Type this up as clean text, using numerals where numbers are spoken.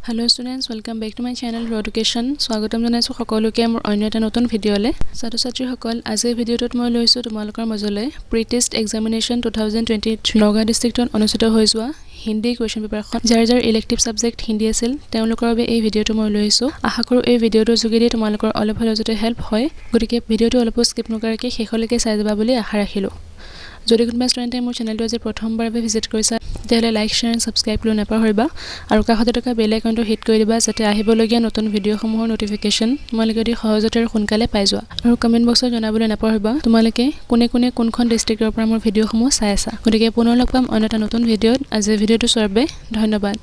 Hello students, welcome back to my channel Raweducation. স্বাগতম জনাইছো সকলোকে মোৰ অন্য এটা নতুন ভিডিঅলে। ছাত্ৰ-ছাত্ৰীসকল, আজিৰ ভিডিঅটোত মই লৈছো তোমালোকৰ মাজলৈ প্ৰি-টেষ্ট এক্সামিনেশ্যন 2023 নগাঁও ডিস্ট্ৰিক্টত অনুষ্ঠিত হৈ যোৱা হিন্দী কোৱেশ্চন পেপাৰখন যাৰ ইলেক্টিভ সাবজেক্ট হিন্দী আছিল তেওঁলোকৰ বাবে এই ভিডিঅটো মই লৈছো। আশা কৰো এই ভিডিঅটোৰ যোগেদি তোমালোকৰ অলপ হলেও যাতে হেল্প হয়। গতিকে ভিডিঅটো অলপ স্কিপ নকৰাকৈ শেষলৈকে চাই যাবা বুলি আশা ৰাখিলো। যদি কোনোবা ষ্টুডেণ্টে মোৰ চেনেলটো আজি প্ৰথমবাৰ ভিজিট কৰিছা তেতিয়াহ'লে লাইক শ্বেয়াৰ আৰু সাবস্ক্ৰাইব কৰি নাপাহৰিবা আৰু কাষতে থকা বেল আইকনটো হিট কৰি দিবা যাতে আহিবলগীয়া নতুন ভিডিঅ'সমূহৰ নটিফিকেশ্যন তোমালোকে অতি সহজতে আৰু সোনকালে পাই যোৱা। আৰু কমেন্ট বক্সত জনাবলৈ নাপাহৰিবা তোমালোকে কোনে কোনখন ডিস্ট্ৰিক্টৰ পৰা মোৰ ভিডিঅ'সমূহ চাই আছা। গতিকে পুনৰ লগ পাম অন্য এটা নতুন ভিডিঅ'ত। আজি ভিডিঅ'টো চোৱাৰ বাবে ধন্যবাদ।